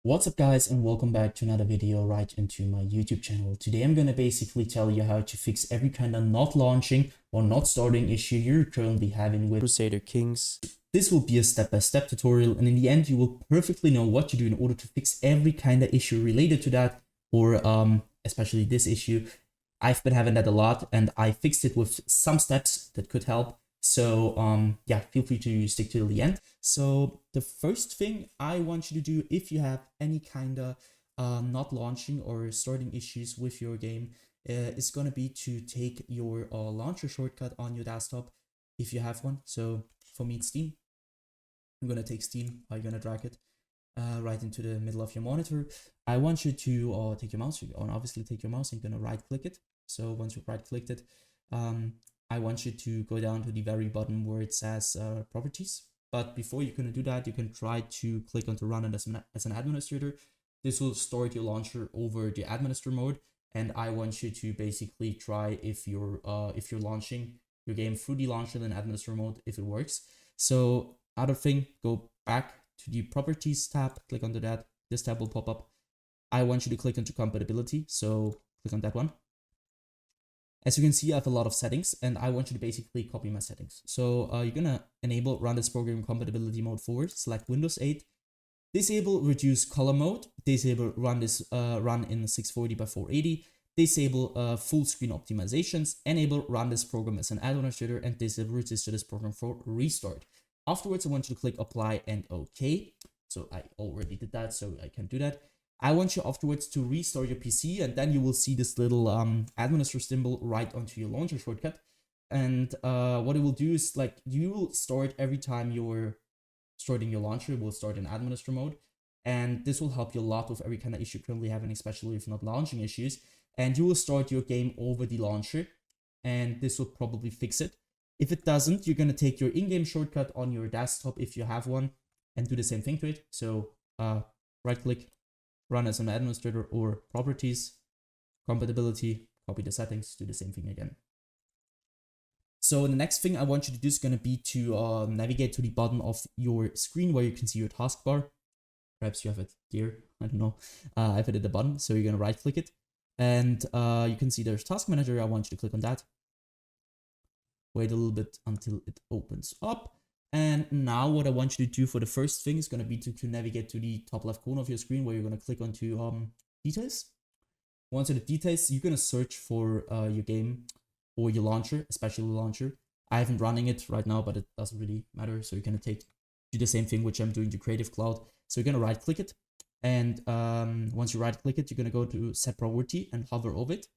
What's up guys, and welcome back to another video right into my YouTube channel. Today I'm going to basically tell you how to fix every kind of not launching or not starting issue you're currently having with Crusader Kings. This will be a step-by-step tutorial, and in the end you will perfectly know what to do in order to fix every kind of issue related to that, or especially this issue. I've been having that a lot and I fixed it with some steps that could help. So yeah, feel free to stick to the end. So the first thing I want you to do, if you have any kind of not launching or starting issues with your game, is going to be to take your launcher shortcut on your desktop if you have one. So for me it's Steam. I'm going to take Steam, I'm going to drag it right into the middle of your monitor. I want you to take your mouse, obviously take your mouse and you're going to right click it. So once you've right clicked it, I want you to go down to the very bottom where it says properties. But before you're going to do that, you can try to click on to run it as an administrator. This will start your launcher over the administrator mode. And I want you to basically try if you're launching your game through the launcher and administrator mode, if it works. So other thing, go back to the properties tab, click onto that. This tab will pop up. I want you to click onto compatibility. So click on that one. As you can see, I have a lot of settings and I want you to basically copy my settings. So you're gonna enable run this program compatibility mode forward, select Windows 8, disable reduce color mode, disable run this run in 640 by 480, disable full screen optimizations, enable run this program as an administrator, and disable register this program for restart. Afterwards, I want you to click apply and OK. So I already did that, so I can do that. I want you afterwards to restart your PC, and then you will see this little administrator symbol right onto your launcher shortcut. And what it will do is, like, you will start every time you're starting your launcher, it will start in administrator mode. And this will help you a lot with every kind of issue currently having, especially if not launching issues. And you will start your game over the launcher, and this will probably fix it. If it doesn't, you're going to take your in-game shortcut on your desktop if you have one and do the same thing to it. So right click, run as an administrator, or properties, compatibility, copy the settings, do the same thing again. So the next thing I want you to do is going to be to navigate to the bottom of your screen where you can see your taskbar. Perhaps you have it here, I don't know. I have it at the bottom, so you're going to right click it. And you can see there's task manager. I want you to click on that. Wait a little bit until it opens up. And now what I want you to do for the first thing is going to be to navigate to the top left corner of your screen where you're going to click onto details. Once in the details, you're going to search for your game or your launcher, especially the launcher. I haven't running it right now, but it doesn't really matter. So you're going to do the same thing, which I'm doing to Creative Cloud. So you're going to right click it. And once you right click it, you're going to go to set priority and hover over it.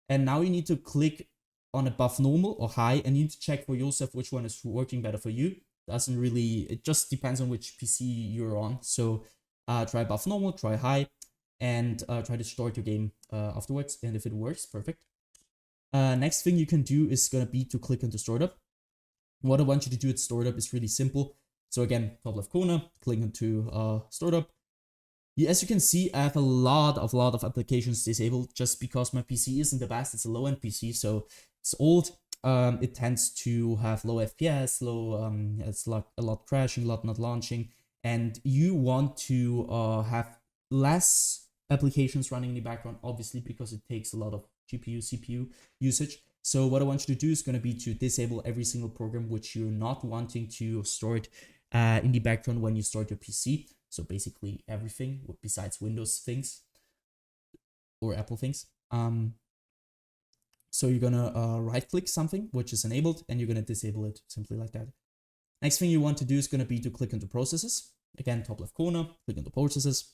And now you need to click on above normal or high, and you need to check for yourself which one is working better for you. Doesn't really, it just depends on which PC you're on. So try above normal, try high, and try to start your game afterwards. And if it works, perfect. Next thing you can do is going to be to click into startup. What I want you to do at startup is really simple. So again, top left corner, click into startup. As you can see, I have a lot of applications disabled just because my PC isn't the best. It's a low-end PC, so it's old. It tends to have low FPS, it's like a lot crashing, a lot not launching, and you want to have less applications running in the background, obviously, because it takes a lot of GPU, CPU usage. So what I want you to do is going to be to disable every single program which you're not wanting to start in the background when you start your PC. So basically everything besides Windows things or Apple things. So you're gonna right click something which is enabled and you're gonna disable it simply like that. Next thing you want to do is gonna be to click into processes. Again, top left corner, click into processes.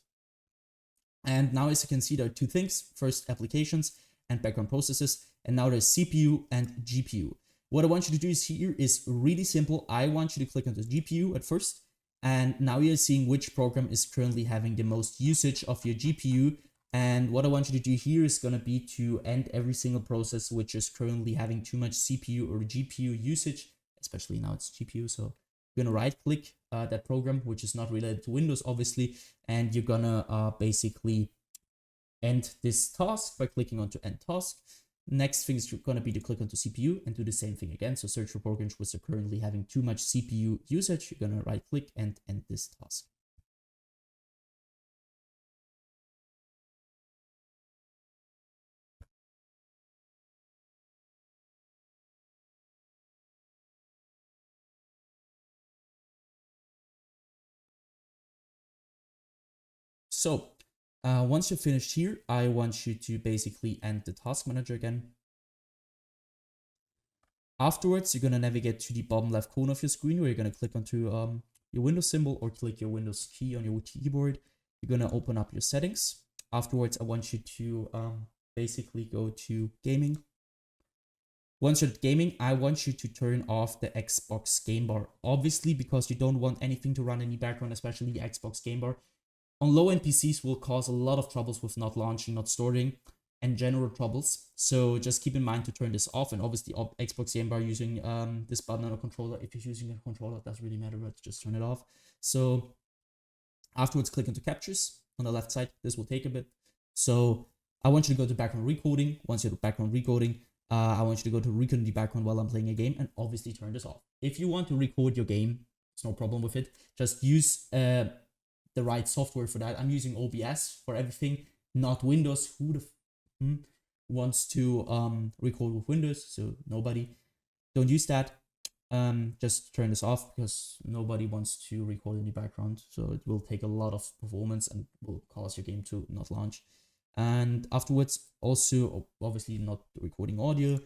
And now as you can see, there are two things. First, applications and background processes. And now there's CPU and GPU. What I want you to do here is really simple. I want you to click on the GPU at first. And now you're seeing which program is currently having the most usage of your GPU. And what I want you to do here is going to be to end every single process which is currently having too much CPU or GPU usage, especially now it's GPU. So you're going to right click that program, which is not related to Windows, obviously. And you're going to basically end this task by clicking onto end task. Next thing is going to be to click onto CPU and do the same thing again. So search for programs which are currently having too much CPU usage. You're going to right click and end this task. So once you're finished here, I want you to basically end the task manager again. Afterwards, you're going to navigate to the bottom left corner of your screen where you're going to click onto your Windows symbol or click your Windows key on your keyboard. You're going to open up your settings. Afterwards, I want you to basically go to gaming. Once you're at gaming, I want you to turn off the Xbox game bar. Obviously, because you don't want anything to run in the background, especially the Xbox game bar. On low-end PCs will cause a lot of troubles with not launching, not storing, and general troubles. So just keep in mind to turn this off. And obviously, Xbox game bar using this button on a controller. If you're using a controller, it doesn't really matter, but just turn it off. So afterwards, click into captures on the left side. This will take a bit. So I want you to go to background recording. Once you're at background recording, I want you to go to record in the background while I'm playing a game and obviously turn this off. If you want to record your game, it's no problem with it. Just use the right software for that. I'm using OBS for everything, not Windows. Who the wants to record with Windows? So nobody. Don't use that. Just turn this off because nobody wants to record in the background. So it will take a lot of performance and will cause your game to not launch. And afterwards, also obviously not recording audio,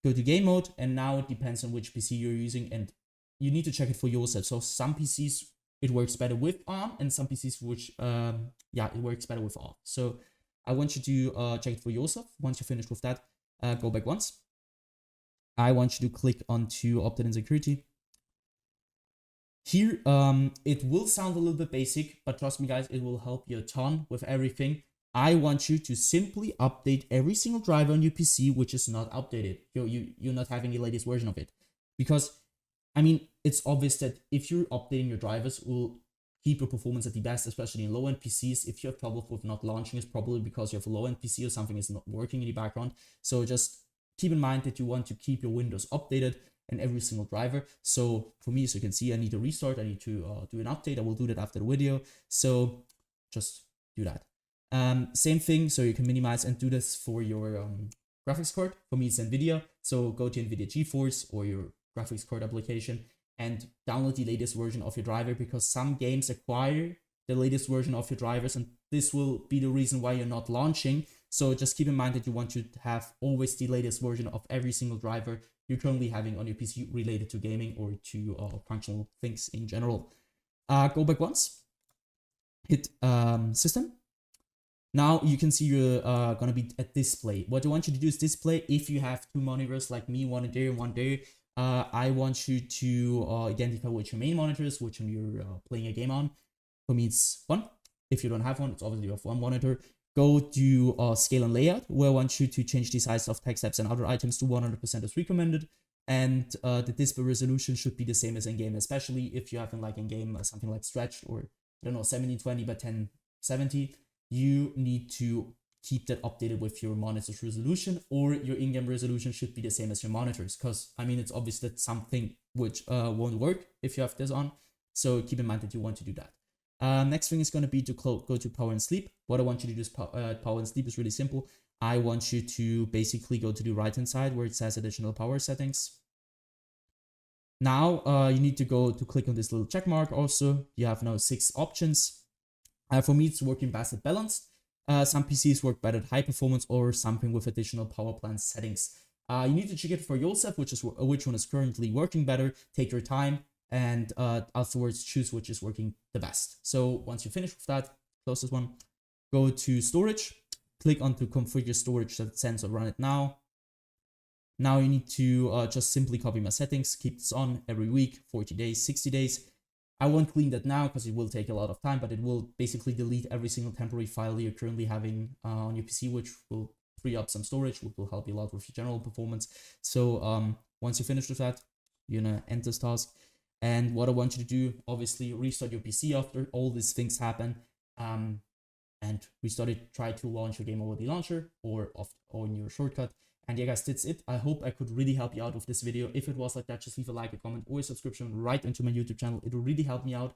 go to game mode. And now it depends on which PC you're using and you need to check it for yourself. So some PCs, it works better with ARM and some PCs which, it works better with ARM. So I want you to check it for yourself. Once you're finished with that, go back once. I want you to click onto opt-in and security. Here, it will sound a little bit basic, but trust me guys, it will help you a ton with everything. I want you to simply update every single driver on your PC which is not updated. You're not having the latest version of it. Because, I mean, it's obvious that if you're updating your drivers, it will keep your performance at the best, especially in low-end PCs. If you have trouble with not launching, it's probably because you have a low-end PC or something is not working in the background. So just keep in mind that you want to keep your Windows updated and every single driver. So for me, as you can see, I need to restart. I need to do an update. I will do that after the video. So just do that. Same thing, so you can minimize and do this for your graphics card. For me, it's NVIDIA. So go to NVIDIA GeForce or your graphics card application and download the latest version of your driver because some games acquire the latest version of your drivers and this will be the reason why you're not launching. So just keep in mind that you want to have always the latest version of every single driver you're currently having on your PC related to gaming or to functional things in general. Go back once, hit system. Now you can see you're gonna be at display. What I want you to do is display. If you have two monitors like me, one there and one there, I want you to identify which your main monitor is, which one you're playing a game on. For me, it's one. If you don't have one, it's obviously you have one monitor. Go to scale and layout, where I want you to change the size of text apps and other items to 100% as recommended. And the display resolution should be the same as in-game, especially if you have in-game something like stretched or, I don't know, 1720 by 1070. You need to keep that updated with your monitor's resolution, or your in-game resolution should be the same as your monitors. Because, I mean, it's obvious that something which won't work if you have this on. So keep in mind that you want to do that. Next thing is going to be to go to power and sleep. What I want you to do is power and sleep is really simple. I want you to basically go to the right hand side where it says additional power settings. Now you need to go to click on this little check mark also. You have now 6 options. For me, it's working best at balanced. Some PCs work better at high performance or something with additional power plant settings. You need to check it for yourself, which one is currently working better. Take your time and afterwards choose which is working the best. So once you finish with that, close this one. Go to storage. Click on to configure storage that sensor run it now. Now you need to just simply copy my settings. Keep this on every week, 40 days, 60 days. I won't clean that now because it will take a lot of time, but it will basically delete every single temporary file you're currently having on your PC, which will free up some storage, which will help you a lot with your general performance. So once you finish with that, you're gonna end this task. And what I want you to do, obviously, restart your PC after all these things happen. And restart it, try to launch your game over the launcher or in your shortcut. And yeah guys, that's it. I hope I could really help you out with this video. If it was like that, just leave a like, a comment, or a subscription right into my YouTube channel. It will really help me out.